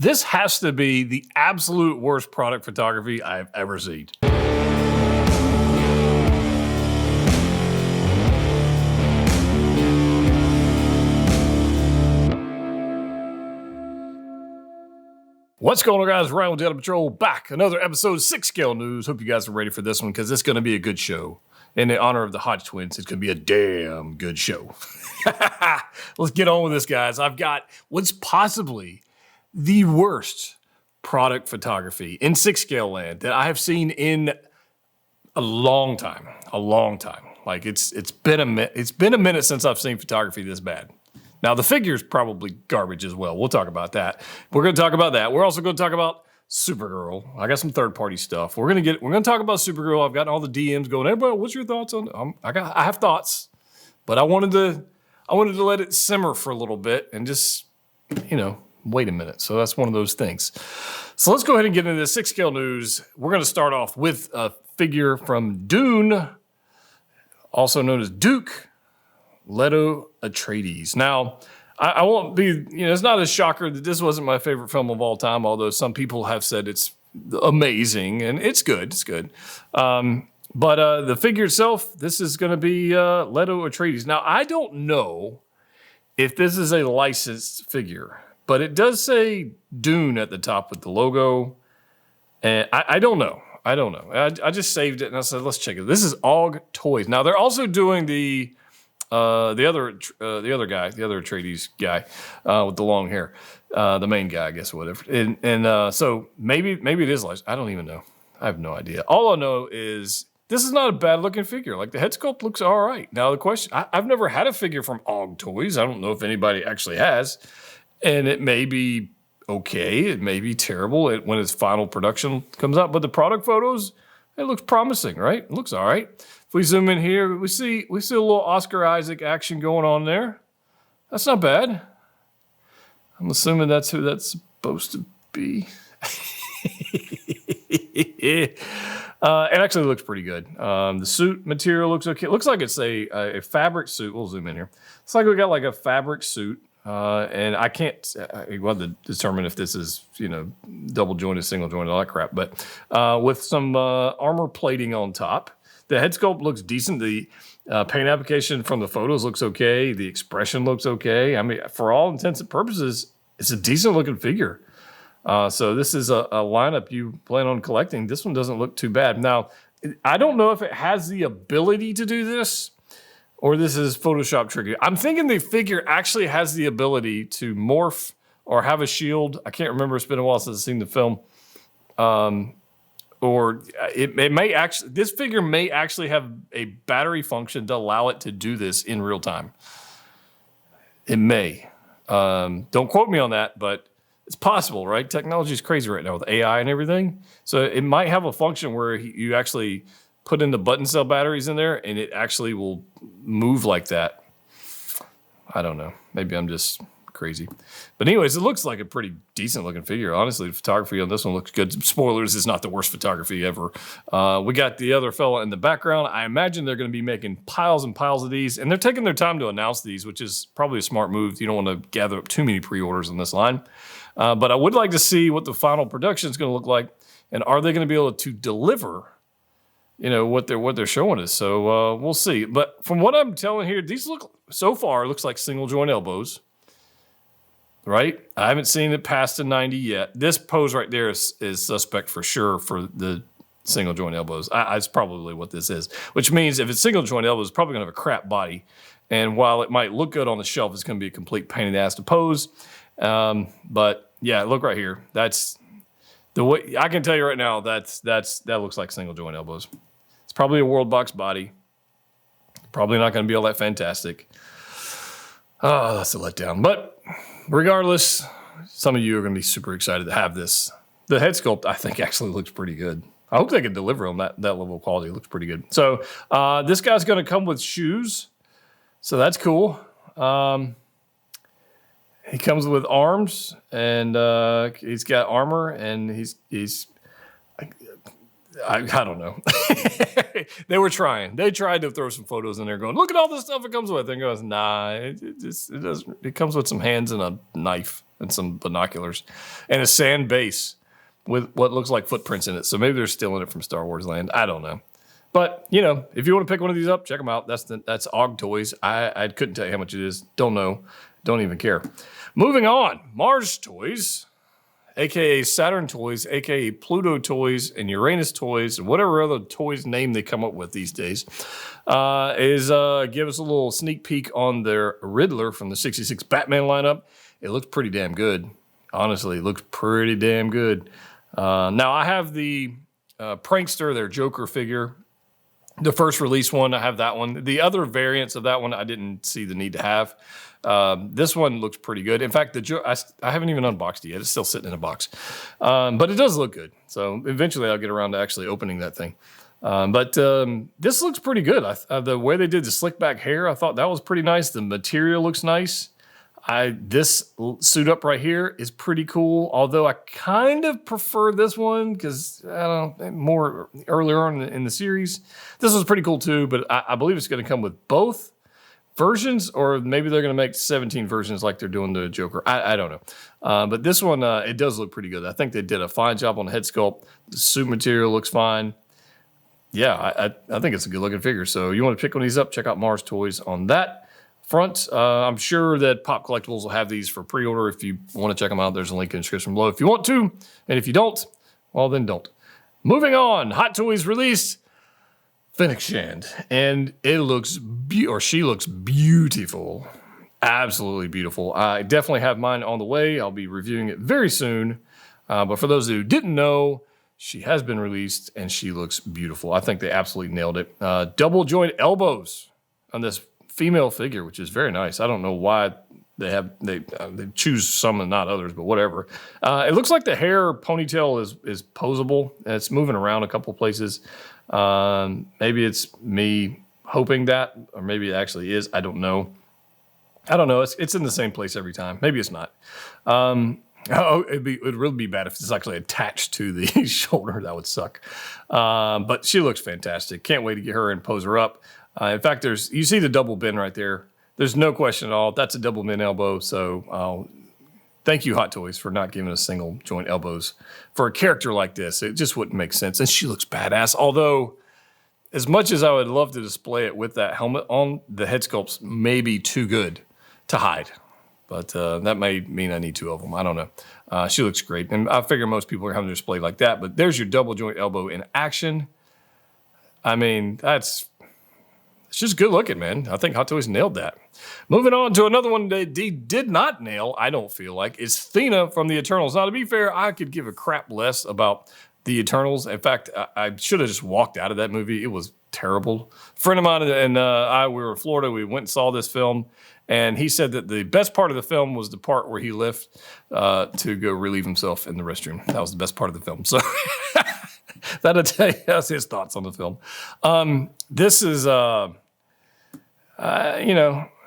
This has to be the absolute worst product photography I've ever seen. What's going on, guys? Ryan with Jedha Patrol back. Another episode of 6 Scale News. Hope you guys are ready for this one because it's going to be a good show. In the honor of the Hodge twins, it's going to be a damn good show. Let's get on with this, guys. I've got what's possibly the worst product photography in 6 scale land that I have seen in a long time. Like it's been a minute since I've seen photography this bad. Now, the figure's probably garbage as well. We'll talk about that. We're going to talk about that. We're also going to talk about Supergirl. I got some third-party stuff. We're going to talk about Supergirl. I've gotten all the DMs going, everybody, what's your thoughts on I have thoughts, but I wanted to let it simmer for a little bit and just, wait a minute. So that's one of those things. So let's go ahead and get into the 6 scale news. We're going to start off with a figure from Dune, also known as Duke Leto Atreides. Now, I won't be, it's not a shocker that this wasn't my favorite film of all time, although some people have said it's amazing, and it's good. It's good. But the figure itself, this is going to be Leto Atreides. Now, I don't know if this is a licensed figure, but it does say Dune at the top with the logo, and I don't know. I just saved it, and I said, let's check it. This is Og Toys. Now, they're also doing the other Atreides guy with the long hair, the main guy, I guess, whatever. And so maybe it is like, I don't even know. I have no idea. All I know is this is not a bad looking figure. Like the head sculpt looks all right. Now the question, I've never had a figure from Og Toys. I don't know if anybody actually has, and it may be okay. It may be terrible when its final production comes out. But the product photos, it looks promising, right? It looks all right. If we zoom in here, we see a little Oscar Isaac action going on there. That's not bad. I'm assuming that's who that's supposed to be. It actually looks pretty good. The suit material looks okay. It looks like it's a fabric suit. We'll zoom in here. It's like we got like a fabric suit. And I can't to determine if this is, double jointed, single jointed, all that crap. But with some armor plating on top. The head sculpt looks decent. The paint application from the photos looks okay. The expression looks okay. I mean, for all intents and purposes, it's a decent looking figure. So this is a lineup you plan on collecting. This one doesn't look too bad. Now, I don't know if it has the ability to do this or this is Photoshop tricky. I'm thinking the figure actually has the ability to morph or have a shield. I can't remember. It's been a while since I've seen the film. Or it may actually, this figure may actually have a battery function to allow it to do this in real time. It may. Don't quote me on that, but it's possible, right? Technology is crazy right now with AI and everything. So it might have a function where you actually put in the button cell batteries in there and it actually will move like that. I don't know. Maybe I'm just crazy. But anyways, it looks like a pretty decent looking figure. Honestly, the photography on this one looks good. Spoilers, it's not the worst photography ever. We got the other fella in the background. I imagine they're going to be making piles and piles of these, and they're taking their time to announce these, which is probably a smart move. You don't want to gather up too many pre-orders on this line. But I would like to see what the final production is going to look like, and are they going to be able to deliver what they're showing us. So we'll see. But from what I'm telling here, these looks like single joint elbows. Right? I haven't seen it past the 90 yet. This pose right there is suspect for sure for the single joint elbows. It's probably what this is, which means if it's single joint elbows, it's probably going to have a crap body. And while it might look good on the shelf, it's going to be a complete pain in the ass to pose. But yeah, look right here. That's the way I can tell you right now. That looks like single joint elbows. It's probably a world box body. Probably not going to be all that fantastic. Oh, that's a letdown. But regardless, some of you are going to be super excited to have this. The head sculpt, I think, actually looks pretty good. I hope they can deliver on that level of quality. It looks pretty good. So this guy's going to come with shoes. So that's cool. He comes with arms, and he's got armor, and he's I don't know. They were trying. They tried to throw some photos in there going, look at all the stuff it comes with. And goes, nah, it doesn't. It comes with some hands and a knife and some binoculars and a sand base with what looks like footprints in it. So maybe they're stealing it from Star Wars land. I don't know. But, you know, if you want to pick one of these up, check them out. That's Og Toys. I couldn't tell you how much it is. Don't know. Don't even care. Moving on. Mars Toys, a.k.a. Saturn Toys, a.k.a. Pluto Toys, and Uranus Toys, and whatever other toys name they come up with these days, give us a little sneak peek on their Riddler from the 66 Batman lineup. It looks pretty damn good. Honestly, it looks pretty damn good. Now, I have the Prankster, their Joker figure. The first release one, I have that one. The other variants of that one, I didn't see the need to have. This one looks pretty good. In fact, I haven't even unboxed it yet. It's still sitting in a box. But it does look good. So eventually I'll get around to actually opening that thing. But this looks pretty good. The way they did the slick back hair, I thought that was pretty nice. The material looks nice. This suit up right here is pretty cool, although I kind of prefer this one because, I don't know, more earlier on in the series. This was pretty cool too, but I believe it's going to come with both versions, or maybe they're going to make 17 versions like they're doing the Joker. I don't know. But this one, it does look pretty good. I think they did a fine job on the head sculpt. The suit material looks fine. Yeah, I think it's a good looking figure. So you want to pick one of these up, check out Mars Toys on that front. I'm sure that Pop Collectibles will have these for pre-order. If you want to check them out, there's a link in the description below if you want to. And if you don't, well, then don't. Moving on, Hot Toys released Fennec Shand. And it looks, she looks beautiful. Absolutely beautiful. I definitely have mine on the way. I'll be reviewing it very soon. But for those who didn't know, she has been released and she looks beautiful. I think they absolutely nailed it. Double joint elbows on this female figure, which is very nice. I don't know why they choose some and not others, but whatever. It looks like the hair ponytail is posable. It's moving around a couple places. Maybe it's me hoping that, or maybe it actually is. I don't know. It's in the same place every time. Maybe it's not. It'd really be bad if it's actually attached to the shoulder. That would suck. But she looks fantastic. Can't wait to get her and pose her up. In fact, you see the double bend right there. There's no question at all. That's a double bend elbow. So thank you, Hot Toys, for not giving us single joint elbows for a character like this. It just wouldn't make sense. And she looks badass. Although, as much as I would love to display it with that helmet on, the head sculpt's may be too good to hide. But that may mean I need two of them. I don't know. She looks great. And I figure most people are having a display like that. But there's your double joint elbow in action. I mean, it's just good looking, man. I think Hot Toys nailed that. Moving on to another one they did not nail, I don't feel like, is Thena from the Eternals. Now, to be fair, I could give a crap less about the Eternals. In fact, I should have just walked out of that movie. It was terrible. A friend of mine and we were in Florida. We went and saw this film. And he said that the best part of the film was the part where he left to go relieve himself in the restroom. That was the best part of the film. So that'll tell you, that's his thoughts on the film. This is, it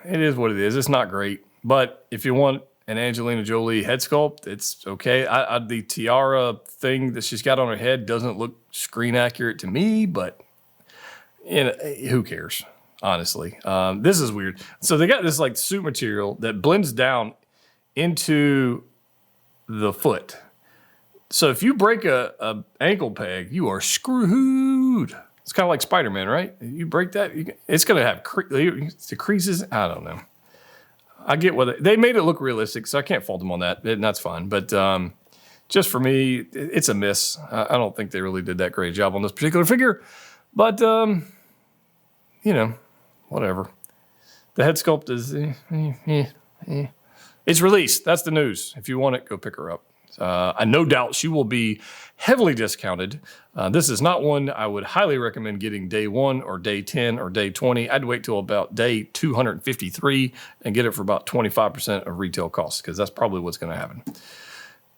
is what it is. It's not great. But if you want an Angelina Jolie head sculpt, it's okay. The tiara thing that she's got on her head doesn't look screen accurate to me, but who cares? Honestly, this is weird. So they got this like suit material that blends down into the foot. So if you break a ankle peg, you are screwed. It's kind of like Spider-Man, right? You break that, it's going to have the creases. I don't know. I get what they made it look realistic, so I can't fault them on that. And that's fine. But just for me, it's a miss. I don't think they really did that great job on this particular figure. But, whatever. The head sculpt is, It's released. That's the news. If you want it, go pick her up. No doubt she will be heavily discounted. This is not one I would highly recommend getting day 1 or day 10 or day 20. I'd wait till about day 253 and get it for about 25% of retail costs, because that's probably what's going to happen.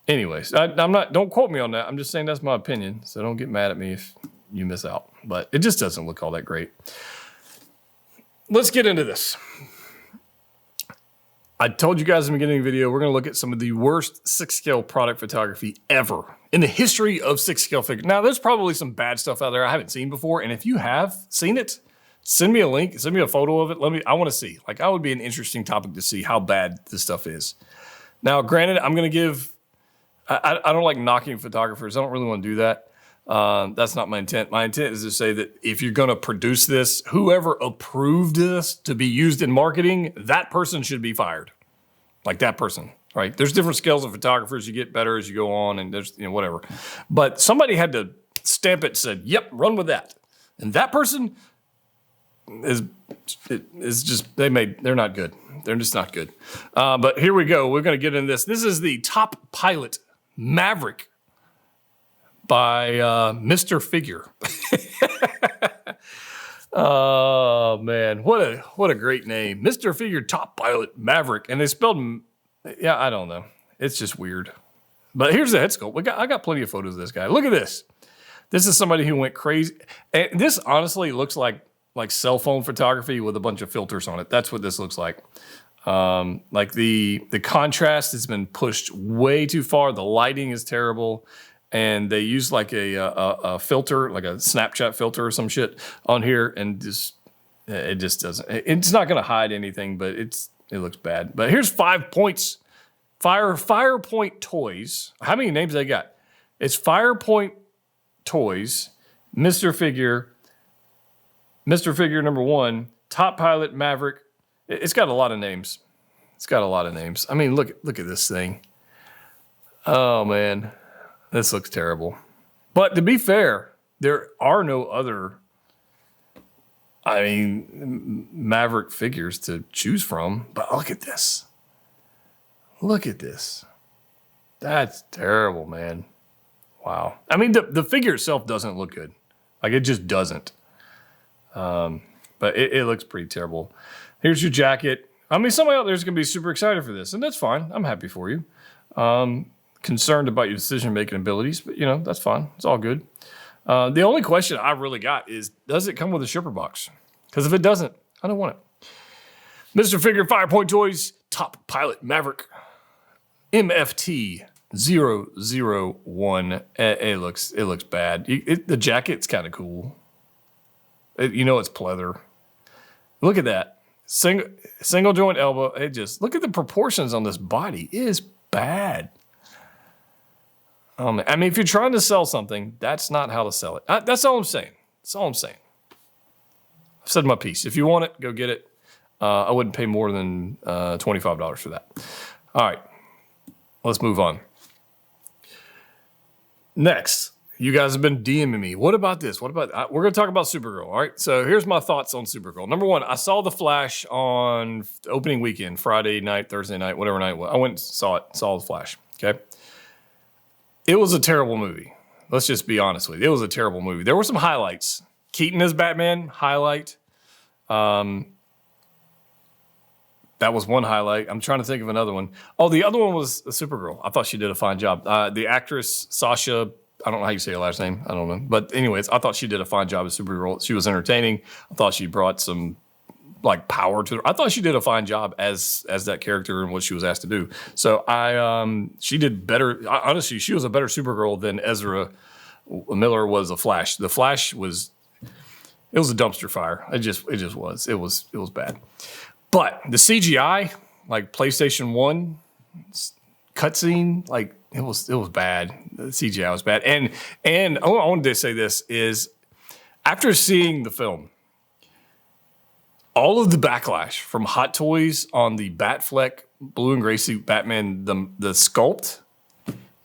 Anyways, don't quote me on that. I'm just saying that's my opinion. So don't get mad at me if you miss out. But it just doesn't look all that great. Let's get into this. I told you guys in the beginning of the video, we're going to look at some of the worst 6-scale product photography ever in the history of 6-scale figures. Now, there's probably some bad stuff out there I haven't seen before, and if you have seen it, send me a link, send me a photo of it. I want to see. Like, that would be an interesting topic to see how bad this stuff is. Now, granted, I'm going to give, I don't like knocking photographers. I don't really want to do that. That's not my intent. My intent is to say that if you're going to produce this, whoever approved this to be used in marketing, that person should be fired. Like that person, right? There's different scales of photographers. You get better as you go on, and there's, whatever. But somebody had to stamp it and said, yep, run with that. And that person is just, they're not good. They're just not good. But here we go. We're going to get into this. This is the Top Pilot Maverick by Mr. Figure. Oh man, what a great name. Mr. Figure Top Pilot Maverick. And they spelled, yeah, I don't know. It's just weird. But here's the head sculpt. I got plenty of photos of this guy. Look at this. This is somebody who went crazy. And this honestly looks like cell phone photography with a bunch of filters on it. That's what this looks like. Like the contrast has been pushed way too far. The lighting is terrible. And they use like a filter, like a Snapchat filter or some shit on here, and it just doesn't. It's not going to hide anything, but it looks bad. But here's 5 points. Fire Point Toys. How many names they got? It's Fire Point Toys, Mr. Figure number 1, Top Pilot Maverick. It's got a lot of names. I mean, look at this thing. Oh man. This looks terrible. But to be fair, there are no other, Maverick figures to choose from. But look at this. Look at this. That's terrible, man. Wow. I mean, the figure itself doesn't look good. Like, it just doesn't. But it looks pretty terrible. Here's your jacket. I mean, somebody out there is going to be super excited for this, and that's fine. I'm happy for you. Concerned about your decision-making abilities, but that's fine. It's all good. The only question I really got is, does it come with a shipper box? Because if it doesn't, I don't want it. Mr. Figure 5 Point Toys Top Pilot Maverick MFT 001. It looks bad. The jacket's kind of cool. It's pleather. Look at that. Single joint elbow. Look at the proportions on this body. It is bad. I mean, if you're trying to sell something, that's not how to sell it. That's all I'm saying. I've said my piece. If you want it, go get it. I wouldn't pay more than $25 for that. All right, let's move on. Next, you guys have been DMing me. What about this? We're going to talk about Supergirl. All right, so here's my thoughts on Supergirl. Number one, I saw The Flash on opening weekend, Friday night, Thursday night, whatever night it was. I went and saw The Flash, okay? It was a terrible movie. Let's just be honest with you. It was a terrible movie. There were some highlights. Keaton as Batman, highlight. That was one highlight. I'm trying to think of another one. Oh, the other one was Supergirl. I thought she did a fine job. The actress, Sasha, I don't know how you say her last name. I don't know. But anyways, I thought she did a fine job as Supergirl. She was entertaining. I thought she brought some power to her. I thought she did a fine job as that character and what she was asked to do. So she did better. Honestly, she was a better Supergirl than Ezra Miller was a Flash. The Flash it was a dumpster fire. It just was. It was bad. But the CGI, like PlayStation 1 cutscene, it was bad. The CGI was bad. And I wanted to say this is, after seeing the film, all of the backlash from Hot Toys on the Batfleck blue and gray suit Batman, the sculpt,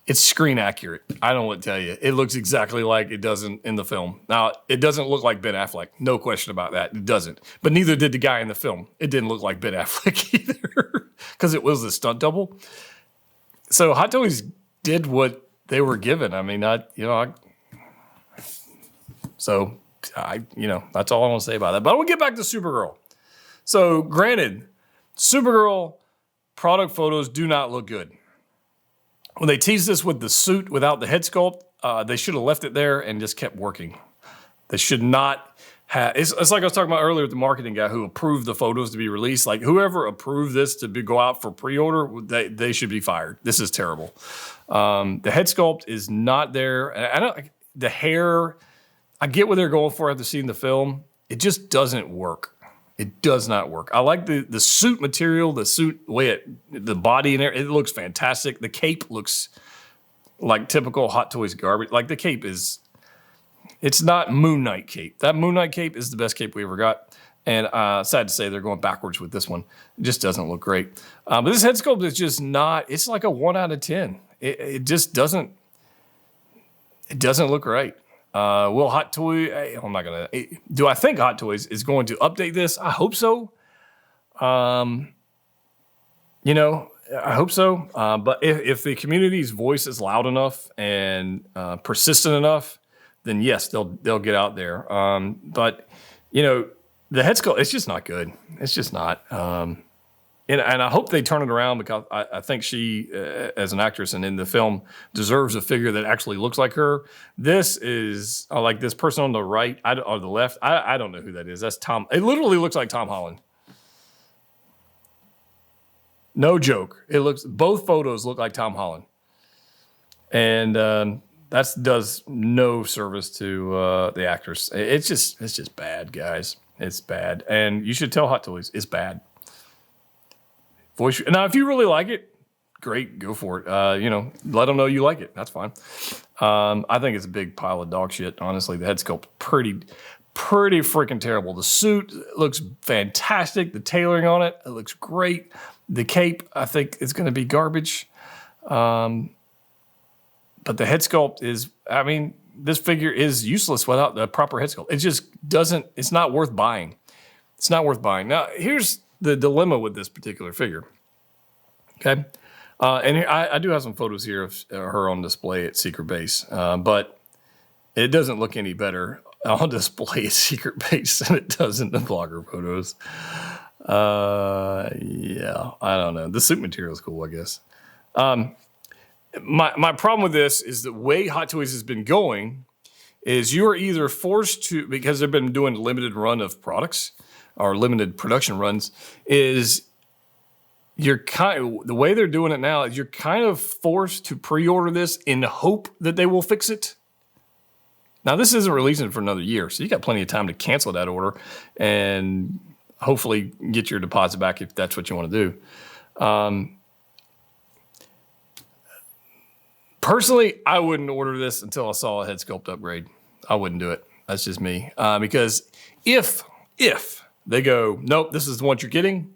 it's screen accurate. I don't know what to tell you. It looks exactly like it does in the film. Now, it doesn't look like Ben Affleck. No question about that. It doesn't. But neither did the guy in the film. It didn't look like Ben Affleck either, because it was a stunt double. So Hot Toys did what they were given. I mean, that's all I want to say about that. But I want to get back to Supergirl. So, granted, Supergirl product photos do not look good. When they teased this with the suit without the head sculpt, they should have left it there and just kept working. They should not It's like I was talking about earlier with the marketing guy who approved the photos to be released. Like whoever approved this to go out for pre-order, they should be fired. This is terrible. The head sculpt is not there. The hair, I get what they're going for after seeing the film. It just doesn't work. It does not work. I like the suit material, the body in there. It looks fantastic. The cape looks like typical Hot Toys garbage. Like the cape it's not Moon Knight cape. That Moon Knight cape is the best cape we ever got. And sad to say they're going backwards with this one. It just doesn't look great. But this head sculpt is just not, it's like a 1 out of 10. It just doesn't, it doesn't look right. Will Hot Toy, I'm not going to, do I think Hot Toys is going to update this? I hope so. I hope so. But if the community's voice is loud enough and persistent enough, then yes, they'll get out there. But the head sculpt, it's just not good. It's just not. And I hope they turn it around because I think she, as an actress and in the film, deserves a figure that actually looks like her. This is like this person on the right or the left. I don't know who that is. That's Tom. It literally looks like Tom Holland. No joke. Both photos look like Tom Holland. And that does no service to the actress. It's just bad, guys. It's bad. And you should tell Hot Toys it's bad. Now, if you really like it, great, go for it. Let them know you like it. That's fine. I think it's a big pile of dog shit. Honestly, the head sculpt pretty freaking terrible. The suit looks fantastic. The tailoring on it looks great. The cape, I think, is going to be garbage. But the head sculpt is, this figure is useless without the proper head sculpt. It just doesn't, it's not worth buying. It's not worth buying. Now, here's the dilemma with this particular figure. Okay. And here, I do have some photos here of her on display at Secret Base, but it doesn't look any better on display at Secret Base than it does in the blogger photos. Yeah, I don't know. The suit material is cool, I guess. My problem with this is the way Hot Toys has been going is you are either forced to, because they've been doing a limited run of products or limited production runs, is the way they're doing it now is you're kind of forced to pre-order this in the hope that they will fix it. Now, this isn't releasing for another year, so you got plenty of time to cancel that order and hopefully get your deposit back if that's what you want to do. Personally, I wouldn't order this until I saw a head sculpt upgrade. I wouldn't do it. That's just me. Because if they go, nope, this is the one you're getting,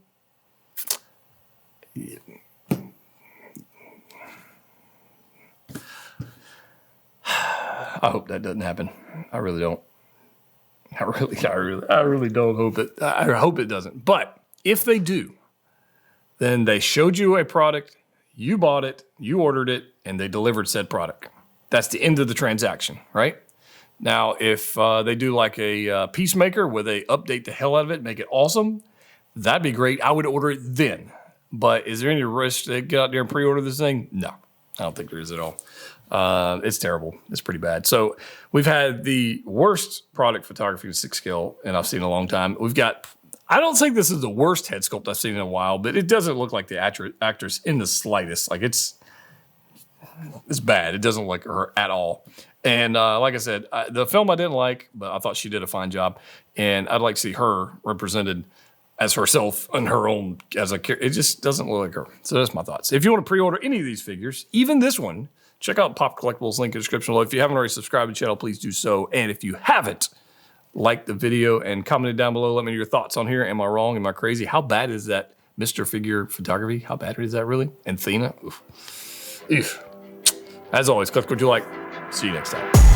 I hope that doesn't happen. I really don't. I really don't hope it. I hope it doesn't. But if they do, then they showed you a product, you bought it, you ordered it, and they delivered said product. That's the end of the transaction, right? Now, if they do like a Peacemaker where they update the hell out of it, make it awesome, that'd be great. I would order it then. But is there any risk they get out there and pre-order this thing? No, I don't think there is at all. It's terrible. It's pretty bad. So we've had the worst product photography with 6 scale, and I've seen in a long time. I don't think this is the worst head sculpt I've seen in a while, but it doesn't look like the actress in the slightest. Like it's bad. It doesn't look like her at all. And like I said, the film I didn't like, but I thought she did a fine job. And I'd like to see her represented as herself and her own as a character. It just doesn't look like her. So that's my thoughts. If you want to pre-order any of these figures, even this one, check out Pop Collectibles, link in the description below. If you haven't already subscribed to the channel, please do so. And if you haven't, like the video and comment it down below. Let me know your thoughts on here. Am I wrong? Am I crazy? How bad is that Mr. Figure photography? How bad is that really? And Thena? Oof. As always, click what you like. See you next time.